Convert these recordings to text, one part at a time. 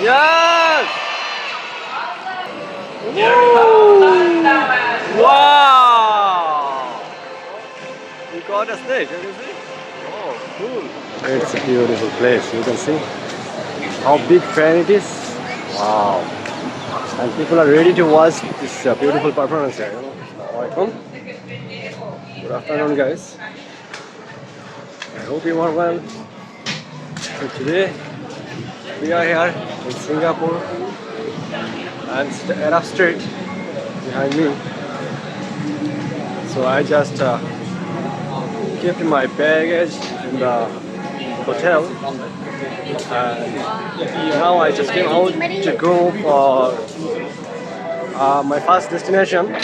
Yes! Woo! Wow! We got a snake, you can see? Oh, cool. It's a beautiful place, you can see how big fan it is. Wow. And people are ready to watch this beautiful performance here, you know. Welcome. Good afternoon, guys. I hope you are well. So today we are here in Singapore and it's the Arab Street behind me. So I just kept my baggage in the hotel and now I just came out to go for my first destination.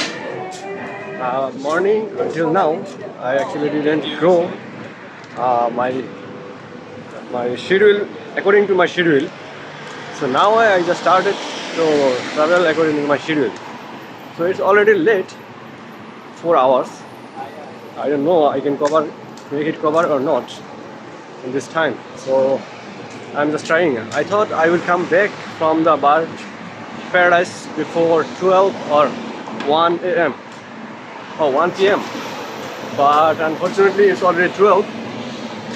Morning until now I actually didn't go my schedule according to my schedule. So now I just started to travel according to my schedule. So it's already late, 4 hours. I don't know I can make it cover or not in this time. So I'm just trying. I thought I will come back from the bird paradise before 12 or 1 a.m. or 1 p.m. But unfortunately it's already 12.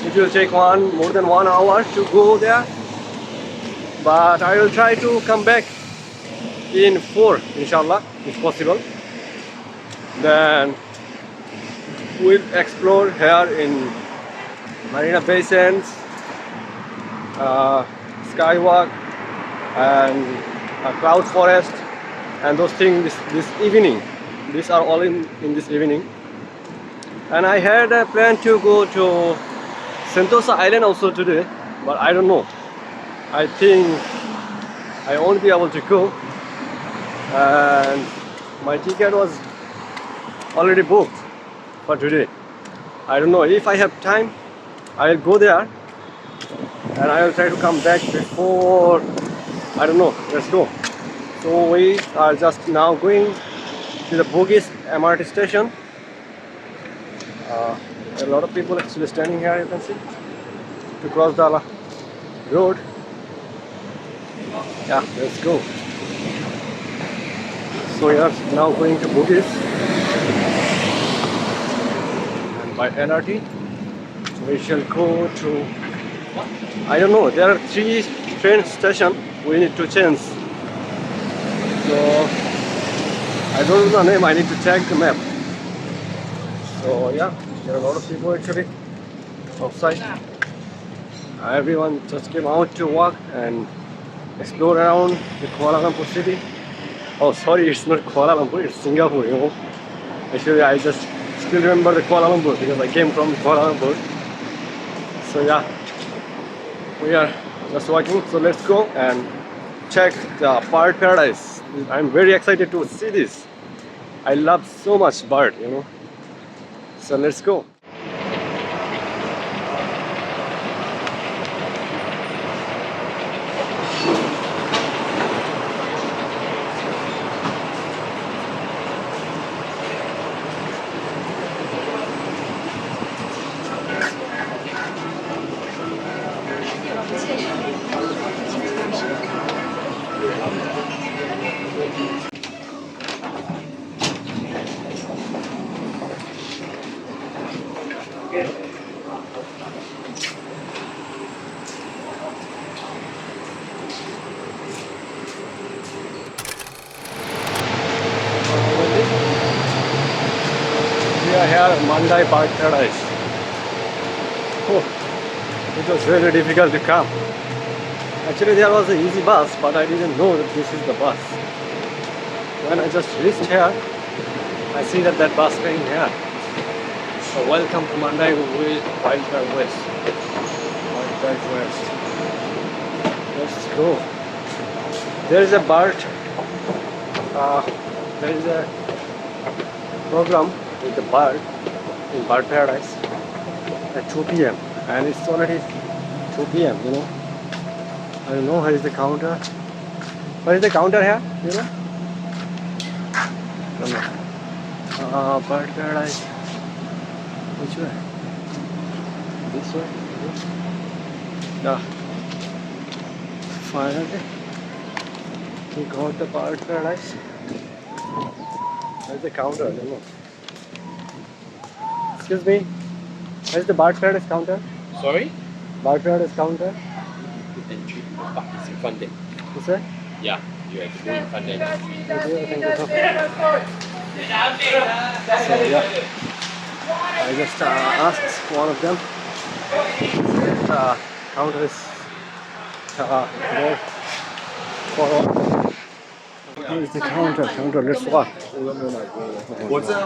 It will take more than 1 hour to go there. But I will try to come back in 4, inshallah, if possible. Then we'll explore here in Marina Basins, Skywalk, and Cloud Forest, and those things this evening. These are all in this evening. And I had a plan to go to Sentosa Island also today, but I don't know. I think I won't be able to go, and my ticket was already booked for today. I don't know if I have time. I'll go there and I will try to come back before, I don't know. Let's go. So we are just now going to the Bugis MRT station. A lot of people actually standing here, you can see, to cross the road. Yeah, let's go. So we are now going to Bugis, and by LRT we shall go to, I don't know, there are 3 train stations we need to change. So I don't know the name, I need to check the map. So yeah, there are a lot of people actually outside. Everyone just came out to walk and explore around the Kuala Lumpur city. Oh sorry, it's not Kuala Lumpur, it's Singapore, you know. Actually I just still remember the Kuala Lumpur because I came from Kuala Lumpur. So yeah, we are just walking, so let's go and check the bird paradise. I'm very excited to see this. I love so much bird, you know. So let's go. We are here at Mandai Paradise. Oh, it was really difficult to come. Actually there was an easy bus, but I didn't know that this is the bus. When I just reached here, I see that bus came here. So welcome to Mandai Wildlife West. Wildlife West. Let's go. There is a bird. There is a program with the bird in Bird Paradise at 2 p.m. and it's already 2 p.m. You know. I don't know where is the counter. Where is the counter here? You know? I don't know. Bird Paradise. Which way? This way? Yeah. Finally, We got the bird paradise. Where's the counter? I don't know. Excuse me. Where's the bird paradise counter? Sorry? Bird paradise counter? Entry park is in front there. Is that? Yeah, you have to go in front there. Thank you. Thank you. So yeah, I just asked one of them. Counter is there for. Here is the counter. Let's walk.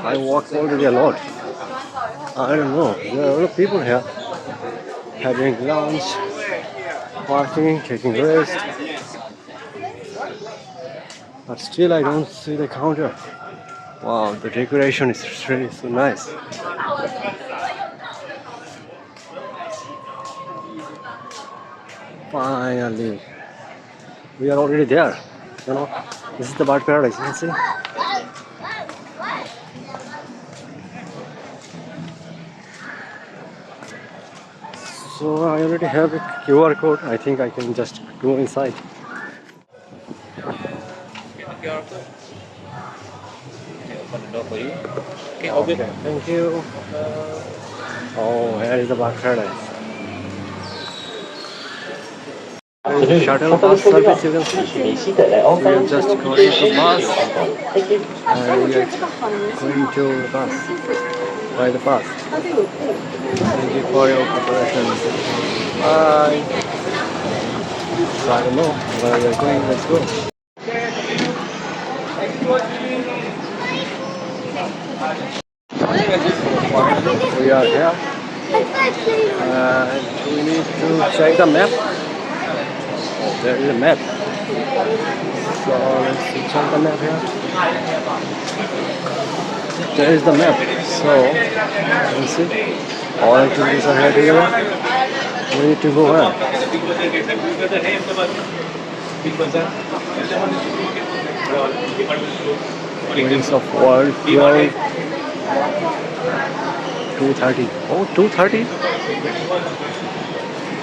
I walked already a lot. I don't know. There are a lot of people here having lunch, walking, taking rest. But still, I don't see the counter. Wow, the decoration is really so nice. Finally, we are already there. You know, this is the bird paradise. You can see. So I already have a QR code. I think I can just go inside. QR code. Okay, open the door for you. Okay, Okay, thank you. Oh, here is the bird paradise. Shuttle bus service, you can see. We are just going to bus and we are going to bus, by the bus. Thank you for your cooperation. Bye. So I don't know where we are going, let's go. We are here and we need to check the map. Oh, there is a map. So let's check the map here. There is the map. So you can see all activities are here together. We need to go where? Wings of World Road 230. Oh, 230?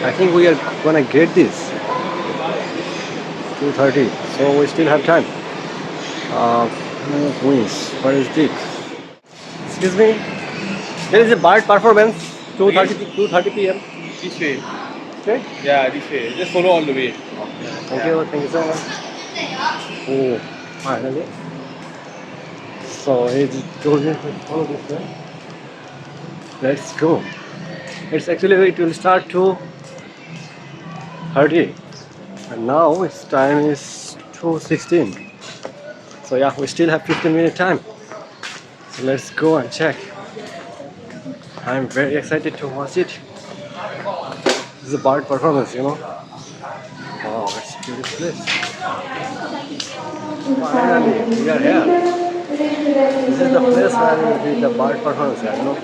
I think we are gonna get this. 2:30, so we still have time. Wings. What is this? Excuse me. There is a bird performance. 2:30 p.m. This way. Okay. Yeah, this way. Just follow all the way. Thank you so much. Oh, finally. So it's told me to follow this way. Let's go. It will start 2:30. And now its time is 2:16. So yeah, we still have 15-minute time. So let's go and check. I'm very excited to watch it. This is a bird performance, you know. Wow, it's a beautiful place. Finally, we are here. This is the place where we did the bird performance here, you know.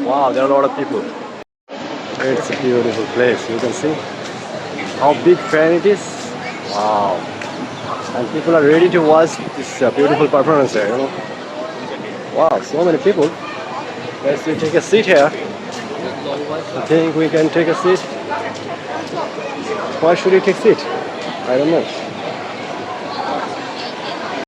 Wow, there are a lot of people. It's a beautiful place, you can see how big fan it is. Wow, and people are ready to watch this beautiful performance here, you know. Wow, so many people. Let's take a seat here. I think we can take a seat. Why should we take a seat? I don't know.